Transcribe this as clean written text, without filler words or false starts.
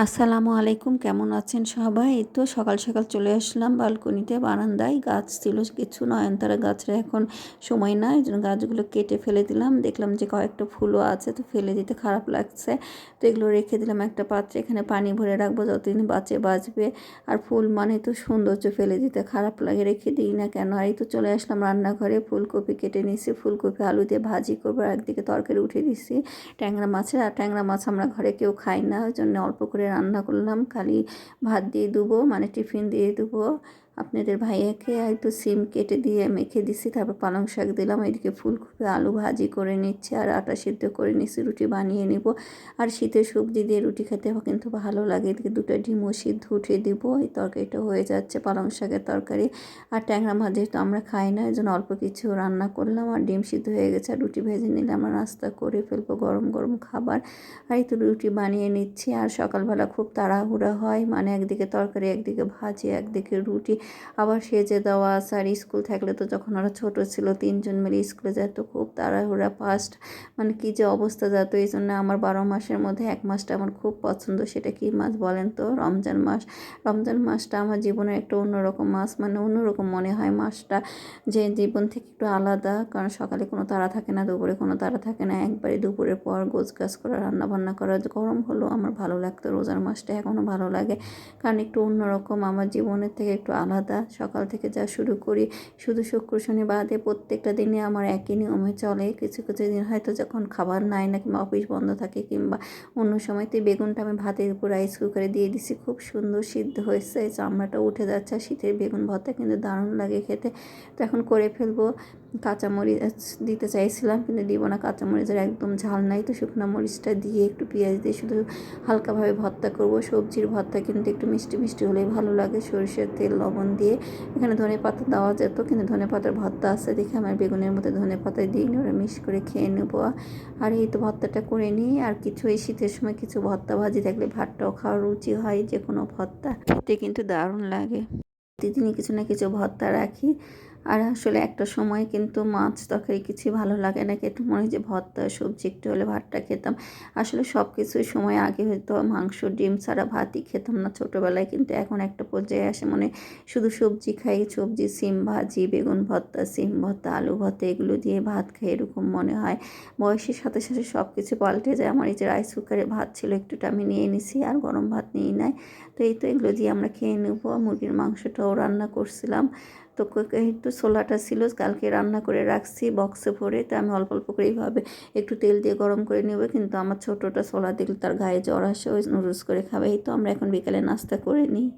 আসসালামু আলাইকুম, কেমন আছেন সবাই? এই তো সকাল সকাল চলে আসলাম বালকনিতে, বারান্দায় গাছ ছিল কিছু, নয়নতারা গাছের এখন সময় না, এই জন্য গাছগুলো কেটে ফেলে দিলাম। দেখলাম যে কয়েকটা ফুলও আছে, তো ফেলে দিতে খারাপ লাগছে, তো এগুলো রেখে দিলাম একটা পাত্রে। এখানে পানি ভরে রাখবো, যতদিন বাঁচবে। আর ফুল মানে তো সৌন্দর্য, ফেলে দিতে খারাপ লাগে, রেখে দিই না কেন। আর এই তো চলে আসলাম রান্নাঘরে, ফুলকপি কেটে নিয়েছি, ফুলকপি আলু দিয়ে ভাজি করবো। আর একদিকে তরকারি উঠে দিচ্ছি ট্যাংরা মাছের। আর ট্যাংরা মাছ আমরা ঘরে কেউ খাই না, ওই জন্য অল্প করে রান্না করলাম। খালি ভাত দিয়ে দেবো, মানে টিফিন দিয়ে দেবো আপনাদের ভাইয়াকে। আর একটু সিম কেটে দিয়ে মেখে দিছি, তারপর পালং শাক দিলাম। এদিকে ফুলকপি আলু ভাজি করে নিচ্ছে, আর আটা সিদ্ধ করে নিচ্ছি, রুটি বানিয়ে নিব। আর শীতের সবজি দিয়ে রুটি খেতে কিন্তু ভালো লাগে। এদিকে দুটো ডিমও সিদ্ধ উঠিয়ে দিব। এই তরকারিটা হয়ে যাচ্ছে, পালং শাকের তরকারি। আর ট্যাংরা মাছ যেহেতু আমরা খাই না, এই জন্য অল্প কিছু রান্না করলাম। আর ডিম সিদ্ধ হয়ে গেছে, আর রুটি ভেজে নিলে আমরা নাস্তা করে ফেলবো, গরম গরম খাবার। আর এই তো রুটি বানিয়ে নিচ্ছি। আর সকালবেলা খুব তাড়াহুড়া হয়, মানে একদিকে তরকারি, একদিকে ভাজি, একদিকে রুটি, আবার সেজে দেওয়া আছে। আর স্কুল থাকলে তো, যখন ওরা ছোট ছিল 3জন মিলে স্কুলে যেত, খুব তাড়াহুড়া ফাস্ট, মানে কী যে অবস্থা যেত। এই জন্য আমার 12 মাসের মধ্যে এক মাসটা আমার খুব পছন্দ। সেটা কি মাস বলেন তো? রমজান মাস। রমজান মাসটা আমার জীবনের একটা অন্যরকম মাস, মানে অন্যরকম মনে হয় মাসটা, যে জীবন থেকে একটু আলাদা। কারণ সকালে কোনো তাড়া থাকে না, দুপুরে কোনো তাড়া থাকে না, একবারে দুপুরের পর গোছগাছ করা, রান্নাবান্না করা। গরম হলো আমার ভালো লাগতো, রোজার মাসটা এখনও ভালো লাগে, কারণ একটু অন্যরকম, আমার জীবনের থেকে একটু আলাদা। সকাল থেকে যা শুরু করি, শুধু শুক্র শনি বাদে প্রত্যেকটা দিনে আমার একই নিয়মে চলে। কিছু কিছু দিন হয়তো যখন খাবার নাই না, কিংবা অফিস বন্ধ থাকে, কিংবা অন্য সময়তে বেগুনটা আমি ভাতের উপর রাইস কুকারে দিয়ে দিছি, খুব সুন্দর সিদ্ধ হয়েছে, চামড়াটা উঠে যাচ্ছে। আর শীতের বেগুন ভর্তা কিন্তু দারুণ লাগে খেতে। তো এখন করে ফেলবো। কাঁচামরিচ দিতে চাইছিলাম, কিন্তু দিব না, কাঁচামরিচের একদম ঝাল নাই, তো শুকনো মরিচটা দিয়ে একটু পেঁয়াজ দিয়ে শুধু হালকাভাবে ভর্তা করব। সবজির ভর্তা কিন্তু একটু মিষ্টি মিষ্টি হলেই ভালো লাগে, সরিষার তেল লবণ দিয়ে। এখানে ধনেপাতা দেওয়া যেত, কিন্তু ধনেপাতার ভর্তা আছে দেখে আমার বেগুনের মধ্যে ধনেপাতা দিয়ে ওরা মিক্স করে খেয়ে নেব। আর এই তো ভর্তাটা করে নিই। আর কিছু এই শীতের সময় কিছু ভর্তা ভাজি থাকলে ভাতটাও খাওয়ার রুচি হয়, যে কোনো ভর্তা খেতে কিন্তু দারুণ লাগে। প্রতিদিনই কিছু না কিছু ভর্তা রাখি। আর আসলে একটা সময় কিন্তু মাছ তরকারি কিছুই ভালো লাগে না, একটু মনে হয় যে ভর্তা সবজি একটু হলে ভাতটা খেতাম। আসলে সব কিছুই সময় আগে হয়তো মাংস ডিম ছাড়া ভাতই খেতাম না ছোটোবেলায়, কিন্তু এখন একটা পর্যায়ে আসে মনে শুধু সবজি খাই, সবজি সিম ভাজি, বেগুন ভর্তা, সিম ভর্তা, আলু ভর্তা, এগুলো দিয়ে ভাত খাই, এরকম মনে হয়। বয়সের সাথে সাথে সব কিছু পাল্টে যায়। আমার এই যে রাইস কুকারে ভাত ছিল, একটুটা আমি নিয়ে নিছি, আর গরম ভাত নিয়ে নেয়। তো এই তো এগুলো দিয়ে আমরা খেয়ে নেব। মুরগির মাংসটাও রান্না করছিলাম, তো একটু ছোলাটা ছিল, কালকে রান্না করে রাখছি বক্সে ভরে। তো আমি অল্প অল্প করে এইভাবে একটু তেল দিয়ে গরম করে নেব, কিন্তু আমার ছোটোটা ছোলা দিলে তার গায়ে জ্বর আসে, ওই নুডলস করে খাবে। এই তো আমরা এখন বিকালে নাস্তা করে নিই।